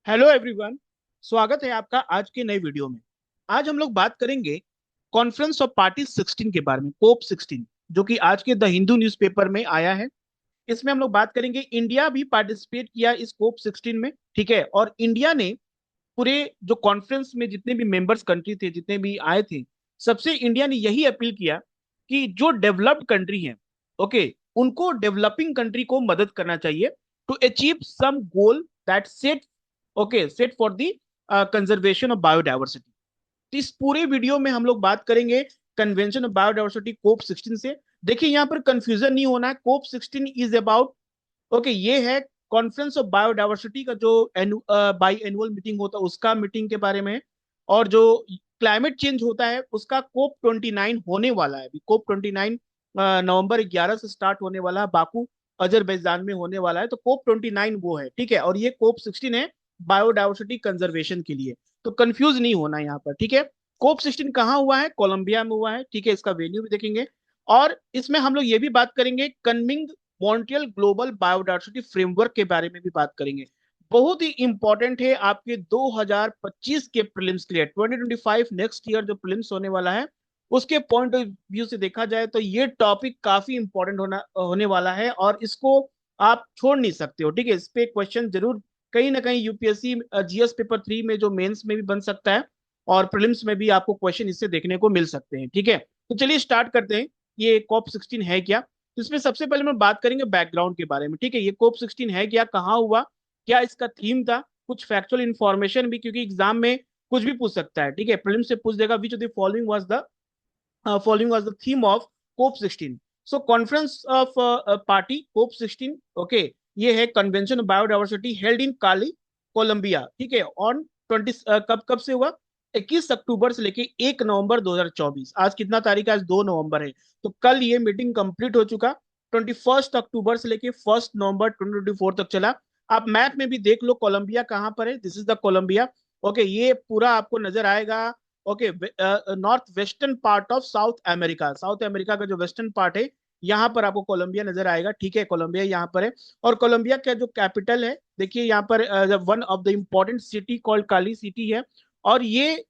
Hello everyone. स्वागत है आपका आज के नए वीडियो में। आज हम लोग बात करेंगे कॉन्फ्रेंस ऑफ पार्टी 16 के बारे में, कोप 16, जो कि आज के द हिंदू न्यूज़पेपर में आया है। इसमें हम लोग बात करेंगे, इंडिया भी पार्टिसिपेट किया इस कोप 16 में, ठीक है। और इंडिया ने पूरे जो कॉन्फ्रेंस में जितने भी मेंबर्स कंट्री थे, जितने भी आए थे, सबसे इंडिया ने यही अपील किया कि जो डेवलप्ड कंट्री हैं, ओके, उनको डेवलपिंग कंट्री को मदद करना चाहिए to achieve some goal that set, okay, set for the conservation of biodiversity. तो इस पूरे वीडियो में हम लोग बात करेंगे कन्वेंशन ऑफ बायोडाइवर्सिटी कोप 16 से। देखिए, यहाँ पर कंफ्यूजन नहीं होना है। कोप 16 इज अबाउट, ओके, ये है कॉन्फ्रेंस ऑफ बायोडाइवर्सिटी का जो बाई एनुअल मीटिंग होता है उसका मीटिंग के बारे में। और जो क्लाइमेट चेंज होता है उसका कोप 29 होने वाला है। कोप 29 नवंबर 11 से स्टार्ट होने वाला है, बाकू अजरबैजान में होने वाला है। तो कोप 29 वो है, ठीक है। और ये कोप 16 है बायोडाइवर्सिटी कंजर्वेशन के लिए। तो कंफ्यूज नहीं होना यहाँ पर, ठीक है। कोप 16 कहाँ हुआ है? कोलंबिया में हुआ है, ठीक है। इसका वेन्यू भी देखेंगे। और इसमें हम लोग ये भी बात करेंगे कन्मिंग मॉन्ट्रियल ग्लोबल बायोडायवर्सिटी फ्रेमवर्क के बारे में भी बात करेंगे। बहुत ही इंपॉर्टेंट है आपके 2025 के प्रीलिम्स के लिए। 2025 नेक्स्ट ईयर जो प्रीलिम्स होने वाला है, उसके पॉइंट ऑफ व्यू से देखा जाए तो ये टॉपिक काफी इंपॉर्टेंट होने वाला है, और इसको आप छोड़ नहीं सकते हो, ठीक है। इस पे क्वेश्चन जरूर कहीं ना कहीं यूपीएससी जीएस पेपर 3 में जो मेंस में भी बन सकता है, और प्रीलिम्स में भी आपको क्वेश्चन इससे देखने को मिल सकते हैं, ठीक है। तो चलिए स्टार्ट करते हैं। ये कॉप 16 है क्या? तो इसमें सबसे पहले हम बात करेंगे बैकग्राउंड के बारे में, ठीक है। ये कोप 16 है क्या, कहाँ हुआ, क्या इसका थीम था, कुछ फैक्चुअल इंफॉर्मेशन भी, क्योंकि एग्जाम में कुछ भी पूछ सकता है, ठीक है। प्रीलिम्स से पूछ देगा which of the following was the theme of COP 16। So conference of party COP 16, okay, ये है convention of biodiversity held in Cali, Colombia, ठीक है। ऑन 20 कब कब से हुआ? 21 अक्टूबर से लेके 1 नवंबर 2024। आज कितना तारीख है? आज 2 नवंबर है। तो कल ये मीटिंग कंप्लीट हो चुका। 21 अक्टूबर से लेके 1 नवंबर 2024 तक चला। आप मैप में भी देख लो कोलंबिया कहाँ पर है। This is the Colombia, okay. ये पूरा आपको नजर आएगा, okay. North western part of South America, South America का जो वेस्टर्न पार्ट है, यहाँ पर आपको कोलंबिया नजर आएगा, ठीक है। कोलंबिया यहाँ पर है। और कोलंबिया का जो कैपिटल है, देखिए यहाँ पर one of the important city called Kali city है। और ये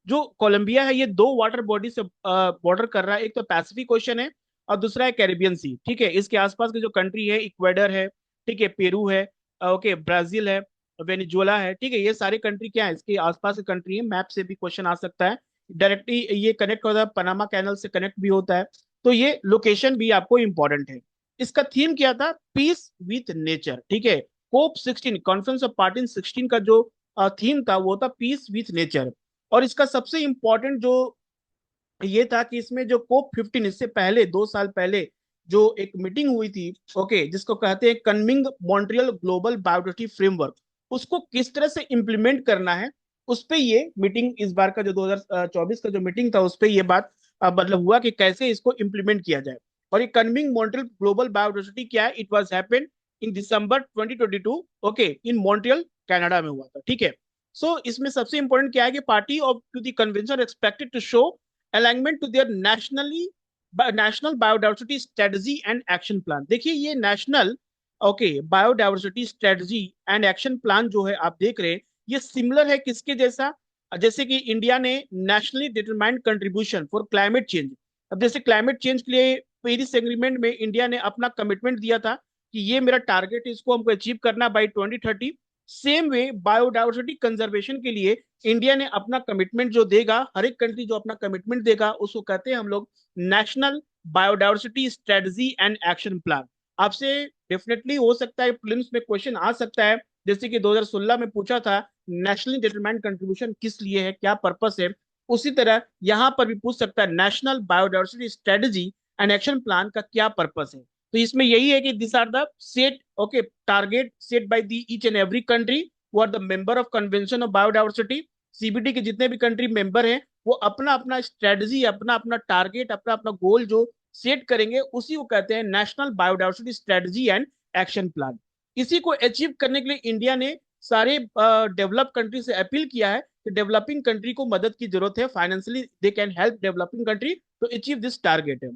जो कोलंबिया है, ये दो वाटर बॉडी से बॉर्डर कर रहा है। एक तो पैसिफिक ओशन है, और दूसरा है कैरिबियन सी, ठीक है। इसके आसपास की जो कंट्री है, इक्वेडर है, ठीक है, पेरू है, ओके, ब्राजील है, वेनेजुएला है, ठीक है। ये सारी कंट्री क्या है, इसके आसपास की कंट्री है। मैप से भी क्वेश्चन आ सकता है। डायरेक्टली ये कनेक्ट होता है, पनामा कैनल से कनेक्ट भी होता है। तो ये लोकेशन भी आपको इंपॉर्टेंट है। इसका थीम क्या था? पीस विथ नेचर, ठीक है। कोप 16 कॉन्फ्रेंस ऑफ पार्टी 16 का जो थीम था वो था पीस विथ नेचर। और इसका सबसे इंपॉर्टेंट जो ये था कि इसमें जो कोप 15, इससे पहले 2 साल पहले जो एक मीटिंग हुई थी, ओके, जिसको कहते हैं Kunming Montreal global biodiversity framework, उसको किस तरह से इम्प्लीमेंट करना है, उस पे ये मीटिंग, इस बार का जो 2024 का जो मीटिंग था, उस पे ये बात मतलब हुआ कि कैसे इसको इम्प्लीमेंट किया जाए। और ये कन्मिंग मॉन्ट्रियल ग्लोबल बायोडाइवर्सिटी क्या है? It was happened in December 2022, okay, in Montreal Canada में हुआ था, ठीक है। सो इसमें सबसे इंपॉर्टेंट क्या है कि party of to the convention expected to show alignment to their national biodiversity strategy and action plan. देखिए, ये national, okay, biodiversity strategy and action plan जो है आप देख रहे हैं, ये सिमिलर है किसके जैसा? जैसे कि इंडिया ने nationally determined contribution for climate change. अब जैसे क्लाइमेट चेंज के लिए पेरिस एग्रीमेंट में इंडिया ने अपना कमिटमेंट दिया था कि ये मेरा टारगेट है, इसको हमको अचीव करना by 2030। Same way biodiversity conservation के लिए इंडिया ने अपना कमिटमेंट जो देगा, हर एक कंट्री जो अपना कमिटमेंट देगा, उसको कहते हैं हम लोग national biodiversity strategy and action plan. आपसे डेफिनेटली हो सकता है प्रीलिम्स में क्वेश्चन आ सकता है, जैसे कि 2016 में पूछा था नेशनली डिटरमाइंड कंट्रीब्यूशन किस लिए है, क्या पर्पस है। उसी तरह यहां पर भी पूछ सकता है national biodiversity strategy and action plan का क्या पर्पस है। तो इसमें यही है कि this are the set, okay, target set by the each and every country who are the member of convention of biodiversity. CBD के जितने भी कंट्री मेंबर हैं, वो अपना अपना स्ट्रेटजी, अपना अपना टारगेट, अपना अपना गोल जो सेट करेंगे, उसी को कहते हैं national biodiversity strategy and action plan. इसी को अचीव करने के लिए इंडिया ने सारे डेवलप कंट्री से अपील किया है कि डेवलपिंग कंट्री को मदद की जरूरत है, financially they can help developing country to achieve this target है।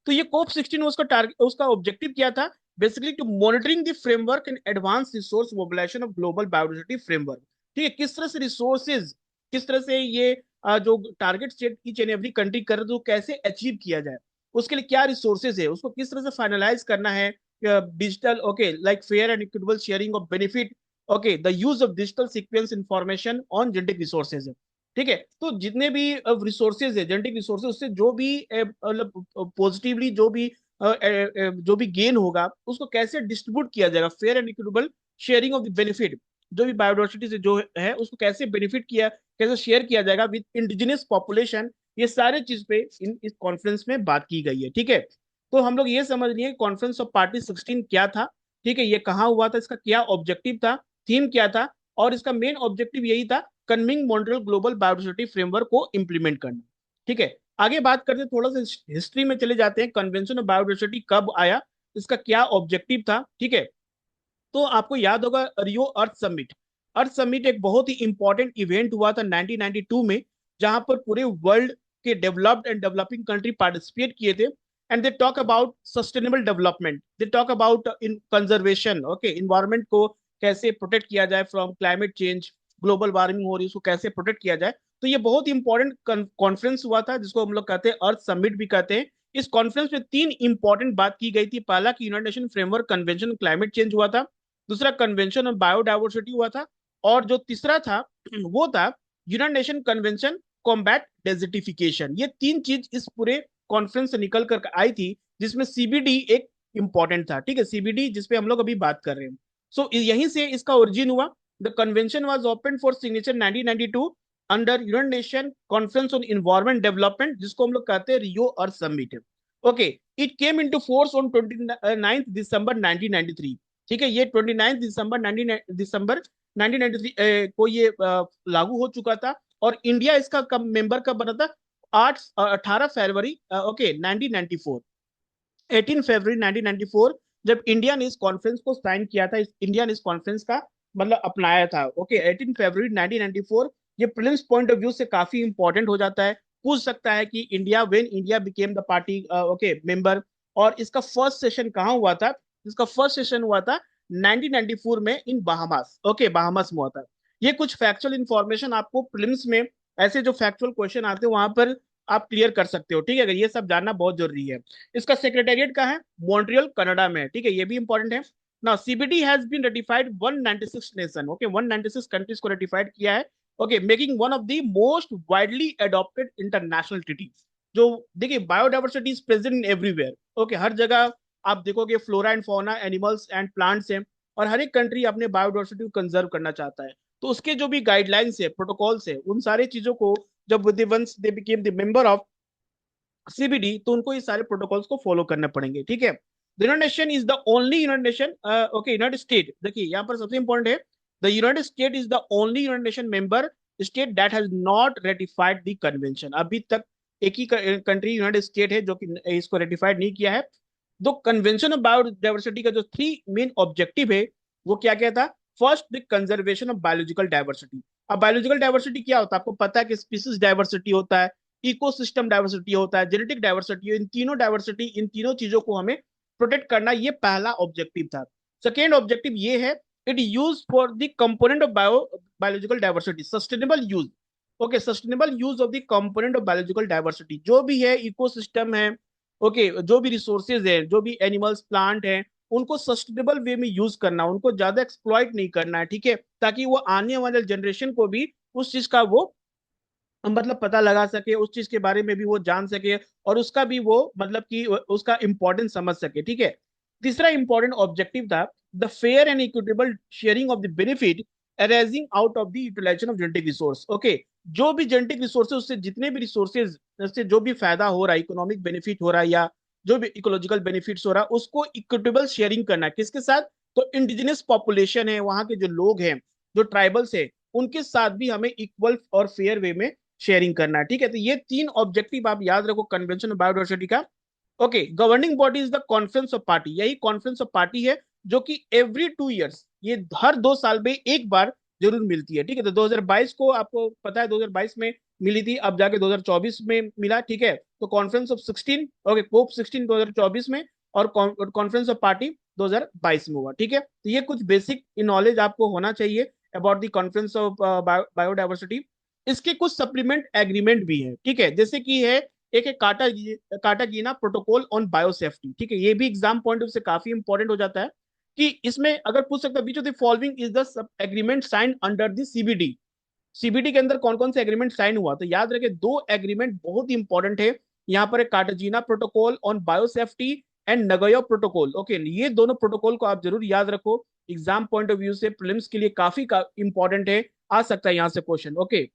तो ये कोप 16 उसका टारगेट, उसका ऑब्जेक्टिव क्या था basically to monitoring the framework and advance resource mobilization of global biodiversity framework. ठीक है, किस तरह से रिसोर्सेज, किस तरह से ये जो target set each and every country कर रहे तो कैसे अचीव किया जाए, उसके लिए क्या रिसोर्सेज है, उसको किस तरह से फाइनलाइज करना है, digital okay like fair and equitable sharing of benefit, okay the use of digital sequence information on genetic resources है। ठीक है, तो जितने भी रिसोर्सेज है जेनेटिक रिसोर्सेज, उससे जो भी मतलब पॉजिटिवली जो भी गेन होगा उसको कैसे डिस्ट्रीब्यूट किया जाएगा, fair and equitable sharing of the benefit, जो भी बायोडाइवर्सिटी से जो है उसको कैसे बेनिफिट किया, कैसे शेयर किया जाएगा विद इंडिजिनियस पॉपुलेशन, ये सारे चीज पे इस कॉन्फ्रेंस में बात की गई है। ठीक है, तो हम लोग ये समझ लिए कॉन्फ्रेंस ऑफ पार्टी 16 क्या था। ठीक है, ये कहाँ हुआ था, इसका क्या ऑब्जेक्टिव था, थीम क्या था, और इसका मेन ऑब्जेक्टिव यही था कन्विंग मॉन्ट्रियल ग्लोबल बायोडाइवर्सिटी फ्रेमवर्क को इंप्लीमेंट करना। ठीक है, आगे बात करते हैं, थोड़ा सा हिस्ट्री में चले जाते हैं, कन्वेंशन ऑफ बायोडाइवर्सिटी कब आया, इसका क्या ऑब्जेक्टिव था। ठीक है, तो आपको याद होगा रियो अर्थ समिट। अर्थ समिट एक बहुत ही इंपॉर्टेंट इवेंट हुआ था 1992 में, जहां पर पूरे वर्ल्ड के developed and developing country participate किए थे, and they talk about sustainable development, they talk about in conservation, okay environment को कैसे प्रोटेक्ट किया जाए from climate change, global warming हो रही है उसको कैसे प्रोटेक्ट किया जाए। तो ये बहुत इंपॉर्टेंट कॉन्फ्रेंस हुआ था जिसको हम लोग कहते हैं अर्थ समिट भी कहते हैं। इस कॉन्फ्रेंस में तीन इंपॉर्टेंट बात की गई थी, पहला कि United nation framework convention climate change हुआ था, दूसरा कन्वेंशन ऑन बायोडाइवर्सिटी हुआ था, और जो तीसरा था वो था United nation convention combat desertification. ये तीन चीज इस पूरे कॉन्फ्रेंस से निकल कर आई थी, जिसमें सीबीडी एक इंपॉर्टेंट था। ठीक है, सीबीडी जिसपे हम लोग अभी बात कर रहे हैं। सो यहीं से इसका ओरिजिन हुआ। The convention was open for signature 1992 under United Nation conference on environment development, जिसको हम लोग कहते हैं Rio Earth Summit. Okay, it came into force on 29 December 1993। ठीक है, ये 29 दिसंबर 1993 को ये लागू हो चुका था, और इंडिया इसका कब मेंबर कब बना था, 18 फरवरी ओके 1994, 18 फरवरी 1994, जब इंडिया ने इस कॉन्फ्रेंस को साइन किया था, इंडिया ने इस कॉन्फ्रेंस का मतलब अपनाया था। ओके 18 फरवरी 1994, ये प्रिलिम्स पॉइंट ऑफ व्यू से काफी इंपॉर्टेंट हो जाता है, पूछ सकता है कि India when India became the party okay member, और इसका फर्स्ट सेशन कहाँ हुआ था, इसका फर्स्ट सेशन हुआ था 1994 में इन बहामास, ओके बहामास में हुआ था। ये कुछ फैक्चुअल इंफॉर्मेशन आपको प्रिलिम्स में ऐसे जो फैक्चुअल क्वेश्चन आते हैं वहां पर आप क्लियर कर सकते हो। ठीक है, अगर ये सब जानना बहुत जरूरी है। इसका सेक्रेटेरिएट कहाँ है, मॉन्ट्रियल कनाडा में है। ठीक है, ये भी इंपॉर्टेंट है। Now CBD has been ratified 196 nation, okay 196 countries को रेटिफाइड किया है, okay making one of the most widely adopted international treaties. जो देखिए biodiversity is present in everywhere, okay हर जगह आप देखोगे flora and fauna, animals and plants हैं, और हर एक कंट्री अपने बायोडाइवर्सिटी को कंजर्व करना चाहता है। तो उसके जो भी गाइडलाइंस है, प्रोटोकॉल्स है, उन सारी चीजों को जब once they became the member of CBD, तो उनको ये सारे प्रोटोकॉल्स को फॉलो करने पड़ेंगे। ठीक है, the United nation is the only United nation, okay United state, देखिए यहाँ पर सबसे इंपॉर्टेंट है, the United state is the only United nation member state that has not ratified the convention. अभी तक एक ही कंट्री यूनाइटेड स्टेट है जो कि इसको रेटिफाइड नहीं किया है। दो कन्वेंशन ऑफ बायोडाइवर्सिटी का जो थ्री मेन ऑब्जेक्टिव है वो क्या क्या था, first the conservation of biological diversity. अब बायोलॉजिकल डाइवर्सिटी क्या होता है आपको पता है कि स्पीसीज डाइवर्सिटी होता है, इकोसिस्टम डाइवर्सिटी होता है, जेनेटिक डाइवर्सिटी, इन तीनों डाइवर्सिटी, इन तीनों चीजों को हमें प्रोटेक्ट करना, ये पहला ऑब्जेक्टिव था। सेकेंड ऑब्जेक्टिव ये है, it use for the component of biological diversity sustainable use, okay sustainable use of the component of biological diversity, जो भी है इकोसिस्टम है, ओके जो भी रिसोर्सेज है, जो भी एनिमल्स प्लांट है, उनको सस्टेनेबल वे में यूज करना, उनको ज्यादा एक्सप्लॉइट नहीं करना है। ठीक है, ताकि वो आने वाले जनरेशन को भी उस चीज का वो मतलब पता लगा सके, उस चीज के बारे में भी वो जान सके, और उसका भी वो मतलब कि उसका इंपॉर्टेंस समझ सके। ठीक है, तीसरा इंपॉर्टेंट ऑब्जेक्टिव था the fair and equitable sharing of the benefit arising out of the utilization of genetic resource. Okay, जो भी जेनेटिक रिसोर्सेज, उससे जितने भी रिसोर्सेज से जो भी फायदा हो रहा है, इकोनॉमिक बेनिफिट हो रहा है या जो भी इकोलॉजिकल बेनिफिट्स हो रहा है, उसको इक्विटेबल शेयरिंग करना है, किसके साथ, तो इंडिजिनस पॉपुलेशन है, वहां के जो लोग हैं, जो ट्राइबल्स है, उनके साथ भी हमें इक्वल और फेयर वे में शेयरिंग करना है। ठीक है, तो ये तीन ऑब्जेक्टिव आप याद रखो कन्वेंशन ऑफ बायोडाइवर्सिटी का। Okay, governing body is the conference of party, यही कॉन्फ्रेंस ऑफ पार्टी है जो कि एवरी 2 ईयर्स, ये हर 2 साल में एक बार जरूर मिलती है। ठीक है, तो 2022 को आपको पता है 2022 में मिली थी, अब जाके 2024 में मिला। ठीक है, तो कॉन्फ्रेंस ऑफ 16, ओके कोप 16 2024 में, और कॉन्फ्रेंस ऑफ पार्टी 2022 में हुआ। ठीक है, तो ये कुछ बेसिक नॉलेज आपको होना चाहिए about the conference of biodiversity. इसके कुछ सप्लीमेंट एग्रीमेंट भी है, ठीक है, जैसे कि है एक है काटागीना प्रोटोकॉल ऑन बायोसेफ्टी। ठीक है, ये भी एग्जाम पॉइंट ऑफ से काफी इंपॉर्टेंट हो जाता है कि इसमें अगर पूछ सकता है which of the following is the agreement sign under the CBD. CBD के अंदर कौन कौन से एग्रीमेंट साइन हुआ, तो याद रखे दो एग्रीमेंट बहुत ही इंपॉर्टेंट है यहाँ पर, Cartagena protocol on biosafety and Nagoya protocol. Okay, ये दोनों प्रोटोकॉल को आप जरूर याद रखो, एग्जाम पॉइंट ऑफ व्यू से प्रीलिम्स के लिए काफी इंपॉर्टेंट है, आ सकता है यहाँ से question. Okay,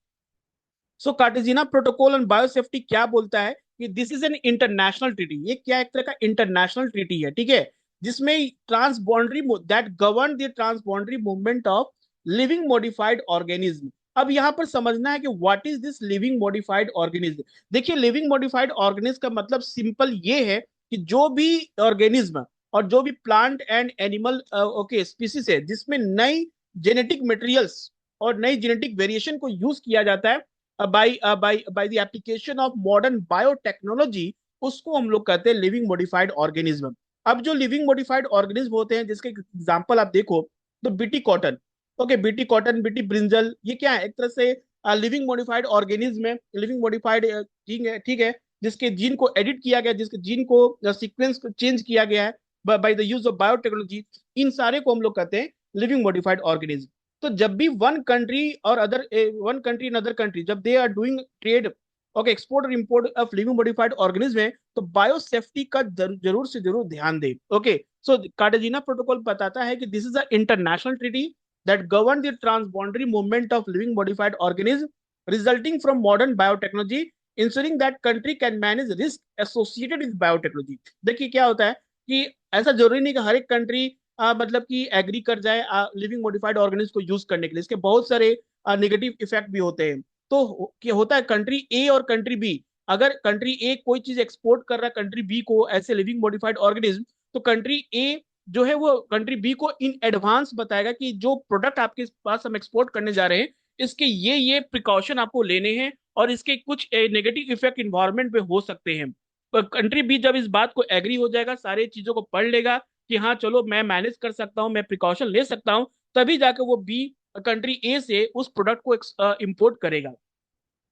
so Cartagena protocol on biosafety क्या बोलता है कि this is an international treaty. ये क्या एक तरह का इंटरनेशनल ट्रीटी है, ठीक है, जिसमें transboundary that govern the transboundary movement of living modified organism. अब यहां पर समझना है कि what is this living modified organism. देखिए, लिविंग मॉडिफाइड ऑर्गेनिज्म का मतलब सिंपल ये है कि जो भी ऑर्गेनिज्म और जो भी plant and animal okay species है जिसमें नई जेनेटिक मटेरियल्स और नई जेनेटिक वेरिएशन को यूज किया जाता है by the application of modern biotechnology, उसको हम लोग कहते हैं लिविंग मॉडिफाइड ऑर्गेनिज्म। अब जो लिविंग मॉडिफाइड ऑर्गेनिज्म होते हैं जिसके एग्जांपल आप देखो तो BT cotton, okay, BT cotton, BT brinjal, ये क्या है, एक तरह से लिविंग मॉडिफाइड ऑर्गेनिज्म है, लिविंग मॉडिफाइड जीन है, ठीक है, जिसके जीन को एडिट किया गया, जिसके जीन को सीक्वेंस को चेंज किया गया है by the use of biotechnology, इन सारे को हम लोग कहते हैं लिविंग मॉडिफाइड ऑर्गेनिज्म। तो जब भी one country in other country जब they are doing trade, okay, export और import of living modified organism है, तो बायो सेफ्टी का जरूर से जरूर ध्यान दे। ओके, सो कार्टेजिना प्रोटोकॉल बताता है कि this is a international treaty that govern the transboundary movement of living modified organism resulting from modern biotechnology, ensuring that country can manage risk associated with biotechnology. देखिए क्या होता है कि ऐसा जरूरी नहीं कि हर एक कंट्री मतलब कि एग्री कर जाए लिविंग मॉडिफाइड ऑर्गेनिज्म को यूज करने के लिए, इसके बहुत सारे नेगेटिव इफेक्ट भी होते हैं। तो क्या होता है, कंट्री ए और कंट्री बी, अगर कंट्री ए कोई चीज एक्सपोर्ट कर रहा है कंट्री बी को ऐसे लिविंग मॉडिफाइड ऑर्गेनिज्म, तो कंट्री ए जो है वो कंट्री बी को इन एडवांस बताएगा कि जो प्रोडक्ट आपके पास हम एक्सपोर्ट करने जा रहे हैं इसके ये प्रिकॉशन आपको लेने हैं और इसके कुछ नेगेटिव इफेक्ट इन्वायरमेंट पे हो सकते हैं। कंट्री बी जब इस बात को एग्री हो जाएगा, सारे चीजों को पढ़ लेगा कि हाँ चलो मैं मैनेज कर सकता हूँ, मैं प्रिकॉशन ले सकता हूँ, तभी जाकर वो बी कंट्री ए से उस प्रोडक्ट को इंपोर्ट करेगा।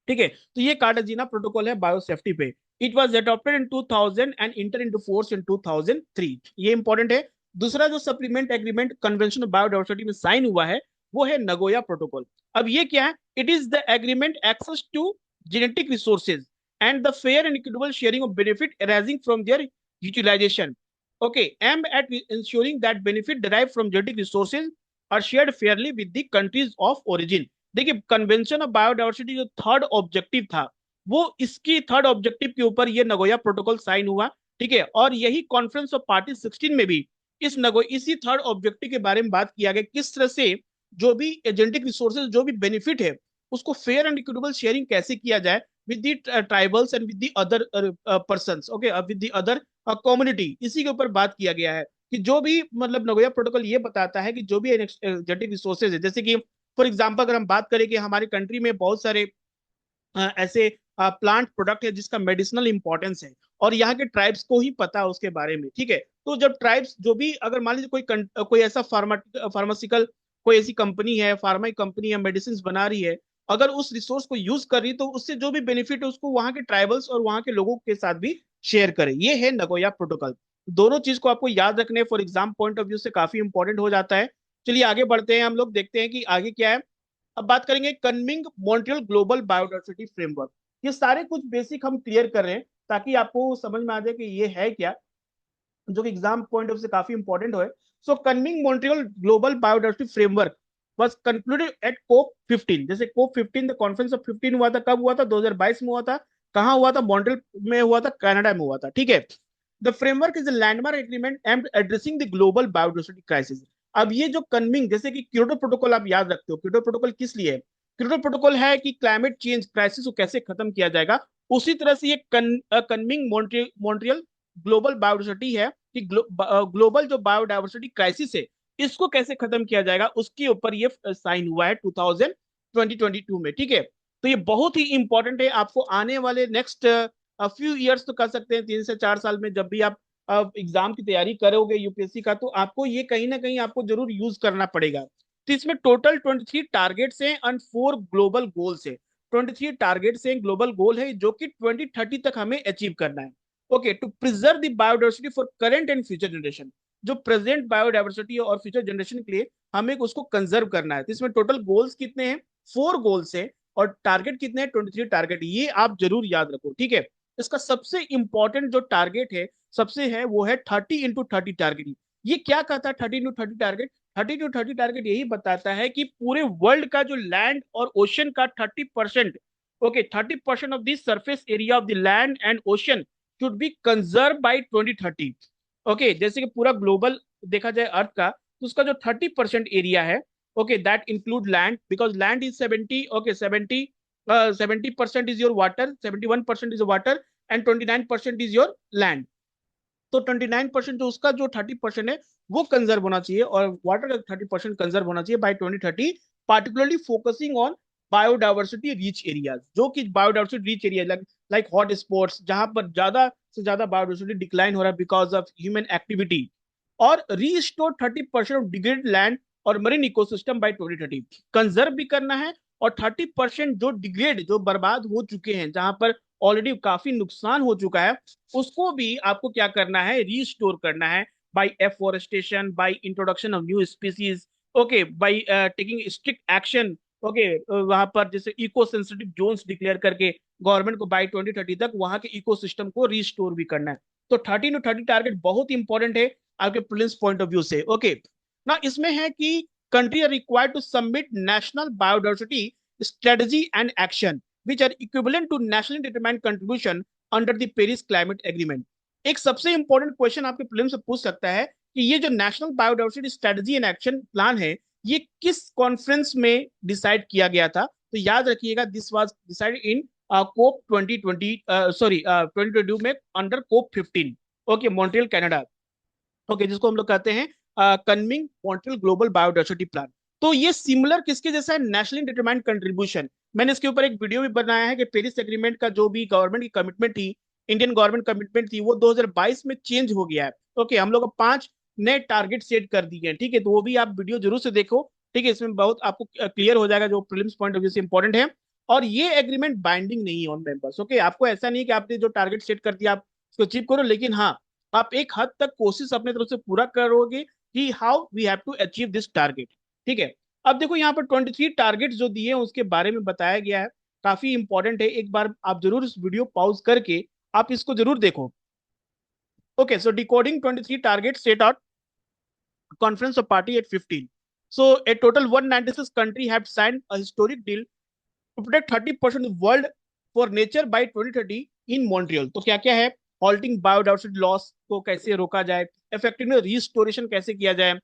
ठीक है, तो ये कार्टाजीना प्रोटोकॉल है बायोसेफ्टी पे। It was adopted in 2000 and inter into force in 2003। ये इंपॉर्टेंट है। दूसरा जो supplement agreement convention of biodiversity में साइन हुआ है वो है नगोया प्रोटोकॉल। अब ये क्या है, it is the agreement access to genetic resources and the fair and equitable sharing of benefit arising from their utilization, okay, aimed at ensuring that benefit derived from genetic resources are shared fairly with the countries of origin। देखिए, convention of biodiversity जो third objective था वो इसकी third objective के ऊपर ये Nagoya protocol sign हुआ। ठीक है, और यही कॉन्फ्रेंस ऑफ पार्टी 16 में भी इसी थर्ड ऑब्जेक्टिव के बारे में बात किया गया, किस तरह से जो भी जेनेटिक रिसोर्सेज जो भी बेनिफिट है उसको फेयर एंड इक्विटेबल शेयरिंग कैसे किया जाए with the tribals and with the other persons, okay, with the other community. इसी के ऊपर बात किया गया है कि जो भी मतलब नगोया प्रोटोकॉल ये बताता है कि जो भी जेनेटिक रिसोर्सेज है, जैसे कि फॉर एग्जाम्पल अगर हम बात करें कि हमारी कंट्री में बहुत सारे ऐसे प्लांट प्रोडक्ट है जिसका मेडिसिनल इंपॉर्टेंस है और यहाँ के ट्राइब्स को ही पता है उसके बारे में। ठीक है, तो जब ट्राइब्स जो भी अगर मान लीजिए कोई ऐसा फार्मासिकल कोई ऐसी कंपनी है, फार्मा कंपनी है, मेडिसिन बना रही है, अगर उस रिसोर्स को यूज कर रही है तो उससे जो भी बेनिफिट है उसको वहाँ के ट्राइबल्स और वहाँ के लोगों के साथ भी शेयर करे। ये है नगोया प्रोटोकॉल। दोनों चीज को आपको याद रखने for exam point of view से काफी इंपॉर्टेंट हो जाता है। चलिए आगे बढ़ते हैं, हम लोग देखते हैं कि आगे क्या है। अब बात करेंगे कन्मिंग मॉन्ट्रियल ग्लोबल बायोडाइवर्सिटी फ्रेमवर्क। ये सारे कुछ बेसिक हम क्लियर कर रहे हैं ताकि आपको समझ में आ जाए कि ये है क्या, जो कि एग्जाम पॉइंट ऑफ से काफी इंपॉर्टेंट हो। So Kunming Montreal global biodiversity framework was concluded at COP 15। जैसे COP 15 द कॉन्फ्रेंस ऑफ 15 हुआ था, कब हुआ था, 2022 में हुआ था। कहाँ हुआ था, मॉन्ट्रियल में हुआ था, कनाडा में हुआ था। ठीक है, the framework is a landmark agreement and addressing the global biodiversity crisis. अब ये जो कन्मिंग, जैसे कि क्योटो प्रोटोकॉल आप याद रखते हो, क्योटो प्रोटोकॉल किस लिए है, क्योटो प्रोटोकॉल है कि क्लाइमेट चेंज क्राइसिस को कैसे खत्म किया जाएगा, उसी तरह से ये कन्मिंग मॉन्ट्रियल ग्लोबल बायोडाइवर्सिटी है कि ग्लोबल जो बायोडाइवर्सिटी क्राइसिस है इसको कैसे खत्म किया जाएगा, उसके ऊपर ये साइन हुआ है 2022 में। ठीक है, तो ये बहुत ही इंपॉर्टेंट है, आपको आने वाले नेक्स्ट फ्यू इयर्स तो कर सकते हैं, 3 से 4 साल में जब भी आप एग्जाम की तैयारी करोगे यूपीएससी का, तो आपको ये कहीं ना कहीं आपको जरूर यूज करना पड़ेगा। तो इसमें टोटल 23 टारगेट्स हैं एंड 4 ग्लोबल गोल्स है। 23 टारगेट्स हैं, ग्लोबल गोल है, जो कि 2030 तक हमें अचीव करना है। Okay, to preserve the biodiversity for current and future generation, जो प्रेजेंट बायोडाइवर्सिटी और फ्यूचर जनरेशन के लिए हमें उसको कंजर्व करना है। तो इसमें टोटल गोल्स कितने हैं? 4 गोल्स हैं। और टारगेट कितने हैं? 23 टारगेट, ये आप जरूर याद रखो, ठीक है। इसका सबसे इंपॉर्टेंट जो टारगेट है, सबसे है, वो है 30x30 टारगेट। ये क्या कहता है 30x30 टारगेट? 30x30 टारगेट यही बताता है कि पूरे वर्ल्ड का जो लैंड और ओशन का 30%, okay, 30% of the surface area of the land and ocean should be conserve by 2030। Okay, जैसे कि पूरा ग्लोबल देखा जाए अर्थ का, तो उसका जो 30% एरिया है, okay, that include land, because land is 70, okay, 70% is your water, 71% is water, and 29% is your land. तो 29% जो उसका जो 30% है वो कंजर्व होना चाहिए, और वाटर का 30% कंजर्व होना चाहिए by 2030, particularly focusing on biodiversity rich areas, जो कि biodiversity rich area like hot spots, जहां पर ज्यादा से ज्यादा बायोडाइवर्सिटी डिक्लाइन हो रहा है बिकॉज ऑफ ह्यूमन एक्टिविटी। और रीस्टोर 30% ऑफ डिग्रेडेड लैंड और मरीन इकोसिस्टम बाय 2030, कंजर्व भी करना है। और 30% जो डिग्रेड, जो बर्बाद हो चुके हैं, जहां पर ऑलरेडी काफी नुकसान हो चुका है, उसको भी आपको क्या करना है? रीस्टोर करना है by afforestation, by introduction of new species, okay, by taking strict action, okay, वहां पर जैसे इको सेंसिटिव जोन्स डिक्लेयर करके गवर्नमेंट को बाय 2030 तक वहां के इकोसिस्टम को रीस्टोर भी करना है। तो 30x30 टारगेट बहुत इंपॉर्टेंट है आपके प्रिलिम्स पॉइंट ऑफ व्यू से। ओके, ना इसमें है कि country are required to submit national biodiversity strategy and action which are equivalent to nationally determined contribution under the Paris climate agreement. एक सबसे इंपॉर्टेंट क्वेश्चन आपके प्रीलिम्स से पूछ सकता है कि ये जो national biodiversity strategy and action plan है, ये किस कॉन्फ्रेंस में डिसाइड किया गया था? तो याद रखिएगा, this was decided in COP 2020, sorry 2022 में, under COP 15, okay, Montreal Canada, okay, जिसको हम लोग कहते हैं Kunming Montreal global biodiversity plan. तो ये सिमिलर किसके जैसा है? Nationally determined contribution. मैंने इसके ऊपर एक वीडियो भी बनाया है कि पेरिस एग्रीमेंट का जो भी गवर्नमेंट की कमिटमेंट थी, इंडियन गवर्नमेंट कमिटमेंट थी, वो 2022 में चेंज हो गया है। ओके, हम लोग 5 नए टारगेट सेट कर दिए हैं, ठीक है। तो वो भी आप वीडियो जरूर से देखो, ठीक है। इसमें बहुत आपको क्लियर हो जाएगा जो प्रीलिम्स पॉइंट ऑफ व्यू से इंपॉर्टेंट है। और ये एग्रीमेंट बाइंडिंग नहीं है ऑन मेंबर्स, ओके। आपको ऐसा नहीं है कि आपने जो टारगेट सेट कर दिया आप उसको अचीव करो, लेकिन हाँ, आप एक हद तक कोशिश अपने तरफ से पूरा करोगे कि how we have to achieve this target, ठीक है। अब देखो यहाँ पर 23 टारगेट जो दिए हैं उसके बारे में बताया गया है, काफी इंपॉर्टेंट है। एक बार आप जरूर इस वीडियो पॉज करके आप इसको जरूर देखो। Okay, so decoding 23 target set out conference of party at 15. So a total 196 country have signed a historic deal to protect 30% of the world for nature by 2030 in Montreal. तो क्या क्या है? Halting biodiversity loss को कैसे रोका जाए, effective restoration कैसे किया जाए,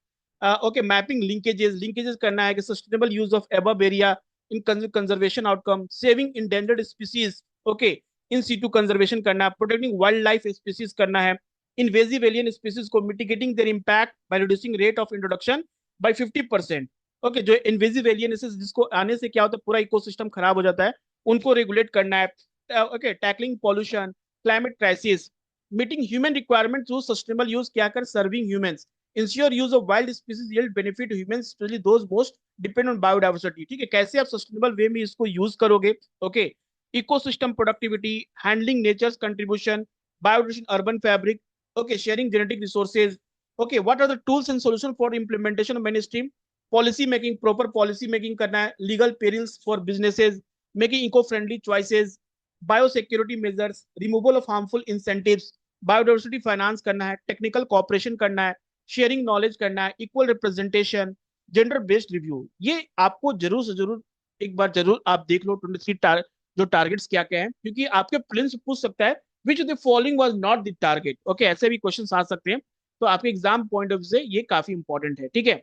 ओके, मैपिंग लिंकेजेस, लिंकेजेस करना है कि sustainable use of above area in conservation outcome, saving endangered species, okay, in situ conservation करना है, प्रोटेक्टिंग वाइल्ड लाइफ स्पीसीज करना है, इन्वेजिव एलियन स्पीसीज को mitigating their impact by reducing rate of introduction by 50%। Okay, जो invasive alien जिसको आने से क्या होता है, पूरा इकोसिस्टम खराब हो जाता है, उनको रेगुलेट करना है। Okay, tackling pollution, climate crisis, meeting human requirement through sustainable use, क्या कर, serving humans, ensure use of wild species yield benefit humans specially those most depend on biodiversity, ठीक है। कैसे आप सस्टेनेबल वे में इसको यूज करोगे, okay, ecosystem productivity, handling nature's contribution, biodiversity urban fabric, okay, sharing genetic resources, okay, what are the tools and solution for implementation of mainstream policy making, proper policy making करना है, legal perils for businesses, making eco friendly choices, biosecurity measures, removal of harmful incentives, biodiversity finance करना है, technical cooperation करना है, sharing knowledge करना है, equal representation, gender based review। ये आपको जरूर से जरूर एक बार जरूर आप देख लो 23 जो टारगेट्स क्या क्या है, क्योंकि आपके प्रिलिम्स पूछ सकता है विच of the following was not the target, okay, ऐसे भी क्वेश्चन आ सकते हैं। तो आपके एग्जाम पॉइंट ऑफ व्यू से ये काफी इंपॉर्टेंट है, ठीक है।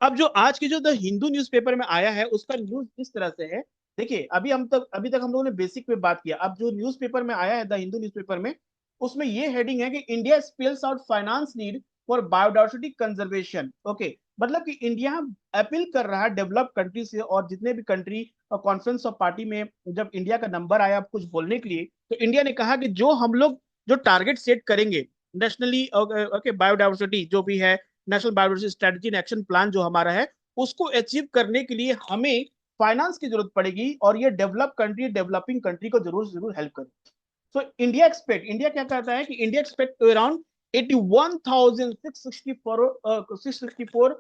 अब जो आज की जो द हिंदू न्यूज़पेपर में आया है उसका न्यूज इस तरह से है। देखिए, अभी तक हम लोगों ने बेसिक पे बात किया। अब जो न्यूज़पेपर में आया है द हिंदू न्यूज़पेपर में, उसमें ये हेडिंग है कि India spells out finance need for biodiversity conservation. Okay, मतलब कि इंडिया अपील कर रहा है डेवलप कंट्री से, और जितने भी कंट्री कॉन्फ्रेंस ऑफ पार्टी में जब इंडिया का नंबर आया कुछ बोलने के लिए, तो इंडिया ने कहा कि जो हम लोग जो टारगेट सेट करेंगे नेशनली ओके बायोडाइवर्सिटी जो भी है, national biodiversity strategy and action plan जो हमारा है, उसको अचीव करने के लिए हमें फाइनेंस की जरूरत पड़ेगी, और ये डेवलप कंट्री डेवलपिंग कंट्री को जरूर जरूर हेल्प करे। सो इंडिया क्या कहता है कि India expect around 81,664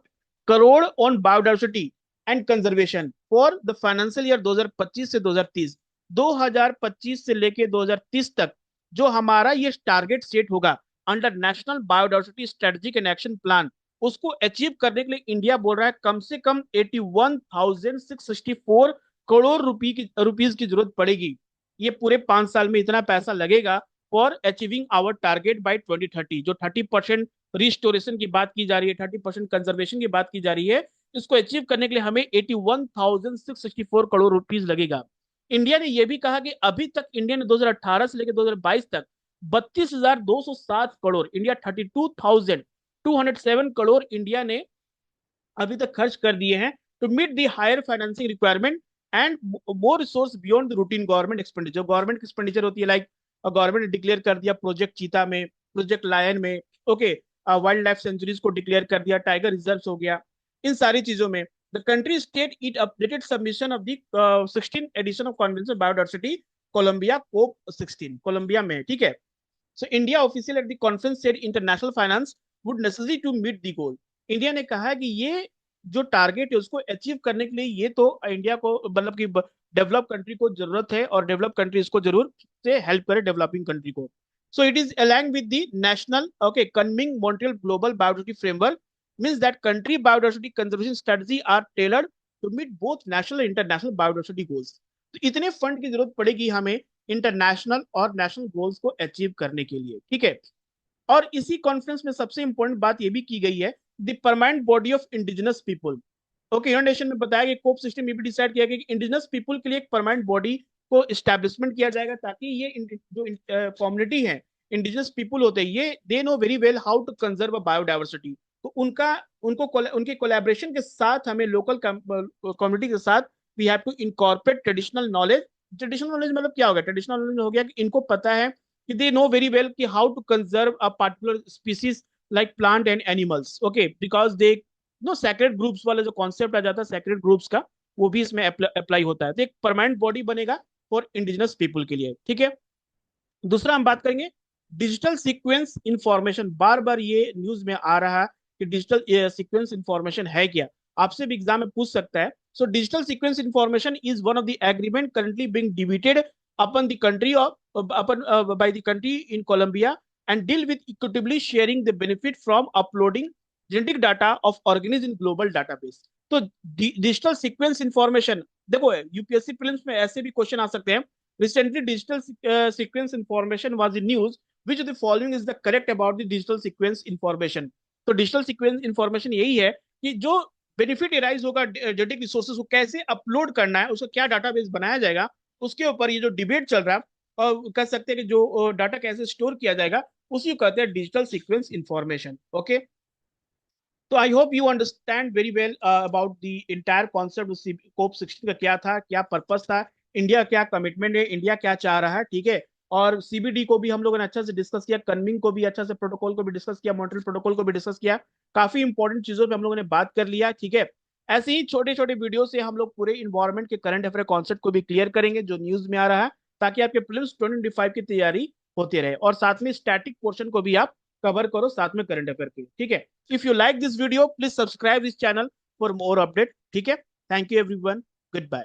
crore on biodiversity and conservation for the financial year 2025 से 2030। 2025 से लेके 2030 तक जो हमारा ये टारगेट सेट होगा under national biodiversity strategic and action plan, उसको अचीव करने के लिए इंडिया बोल रहा है कम से कम 81,664 करोड़ रुपीज की जरूरत पड़ेगी। ये पूरे 5 साल में इतना पैसा लगेगा for achieving our target by 2030। जो 30% रिस्टोरेशन की बात की जा रही है, 30% कंजर्वेशन की बात की जा रही है, इसको अचीव करने के लिए हमें 81,664 करोड़ रुपीज लगेगा। इंडिया ने यह भी कहा कि अभी तक इंडिया ने 2018 से लेकर 2022 तक 32,207 करोड़, इंडिया 32,207 करोड़ इंडिया ने अभी तक खर्च कर दिए हैं to meet the higher financing requirement and more resource beyond the routine government expenditure. Government की एक्सपेंडिचर होती है, लाइक गवर्नमेंट ने डिक्लेयर कर दिया प्रोजेक्ट चीता में, प्रोजेक्ट लायन में, ओके, वाइल्ड लाइफ सेंचुरीज को डिक्लेयर कर दिया, टाइगर रिजर्व हो गया, इन सारी चीजों में the country state it updated submission of the 16 edition of convention biodiversity Colombia COP 16 Colombia में, ठीक है। So India official at the conference said international finance would necessary to meet the goal। India ने कहा है कि ये जो target है उसको अचीव करने के लिए ये तो इंडिया को मतलब कि डेवलप कंट्री को जरूरत है, और डेवलप कंट्री इसको जरूर से हेल्प करे डेवलपिंग कंट्री को। So it is aligning with the national okay Kunming Montreal global biodiversity framework, means that country biodiversity conservation strategy are tailored to meet both national and international biodiversity goals. तो इतने fund की जरूरत पड़ेगी हमें international और national goals को achieve करने के लिए, ठीक है। और इसी कॉन्फ्रेंस में सबसे इंपॉर्टेंट बात यह भी की गई है, the permanent body of indigenous people. Okay, United nation में बताया कि कोप सिस्टम में भी डिसाइड किया गया कि इंडिजिनस पीपल के लिए एक परमानेंट बॉडी को इस्टेब्लिशमेंट किया जाएगा, ताकि ये जो कम्युनिटी है, इंडिजिनस पीपल होते हैं, ये they know very well how to conserve biodiversity. तो उनके कोलैबोरेशन के साथ हमें लोकल कम्युनिटी के साथ we have to incorporate traditional knowledge. Traditional knowledge मतलब क्या हो गया? ट्रेडिशनल नॉलेज हो गया कि इनको पता है कि दे नो वेरी वेल कि how to conserve a particular species like plant and animals, okay, because they know sacred groups वाला जो कॉन्सेप्ट आ जाता है सेक्रेट ग्रुप्स का, वो भी इसमें अप्लाई होता है। तो एक परमानेंट बॉडी बनेगा फॉर इंडिजिनस पीपल के लिए, ठीक है। दूसरा हम बात करेंगे डिजिटल सीक्वेंस इंफॉर्मेशन। बार बार ये न्यूज में आ रहा है कि डिजिटल सीक्वेंस इंफॉर्मेशन है क्या, आपसे भी एग्जाम में पूछ सकता है। So digital sequence information is one of the agreement currently being debated upon the country of upon by the country in Colombia, and deal with equitably sharing the benefit from uploading genetic data of organisms in global database। तो digital sequence information, देखो UPSC prelims में ऐसे भी question आ सकते हैं। Recently, digital sequence information was in news. Which of the following is the correct about the digital sequence information? तो digital sequence information यही है कि जो बेनिफिट एराइज होगा जेनेटिक रिसोर्सेज को कैसे अपलोड करना है, उसका क्या डाटाबेस बनाया जाएगा, उसके ऊपर ये जो डिबेट चल रहा है, और कह सकते हैं कि जो डाटा कैसे स्टोर किया जाएगा, उसी को कहते हैं डिजिटल सीक्वेंस इंफॉर्मेशन, ओके। तो I hope you understand very well about the entire concept COP 16 का क्या था, क्या पर्पस था, इंडिया क्या कमिटमेंट है, इंडिया क्या चाह रहा है, ठीक है। और सीबीडी को भी हम लोगों ने अच्छा से डिस्कस किया, कन्विंग को भी अच्छा से, प्रोटोकॉल को भी डिस्कस किया, मॉन्ट्रियल प्रोटोकॉल को भी डिस्कस किया। काफी इंपॉर्टेंट चीजों पे हम लोगों ने बात कर लिया, ठीक है। ऐसे ही छोटे छोटे वीडियो से हम लोग पूरे इन्वायरमेंट के करंट अफेयर कॉन्सेप्ट को भी क्लियर करेंगे जो न्यूज में आ रहा है, ताकि आपके प्रीलिम्स 2025 की तैयारी होती रहे, और साथ में स्टैटिक पोर्शन को भी आप कवर करो साथ में करंट अफेयर के, ठीक है। If you like this video please subscribe this channel for more update, ठीक है। Thank you everyone, good bye.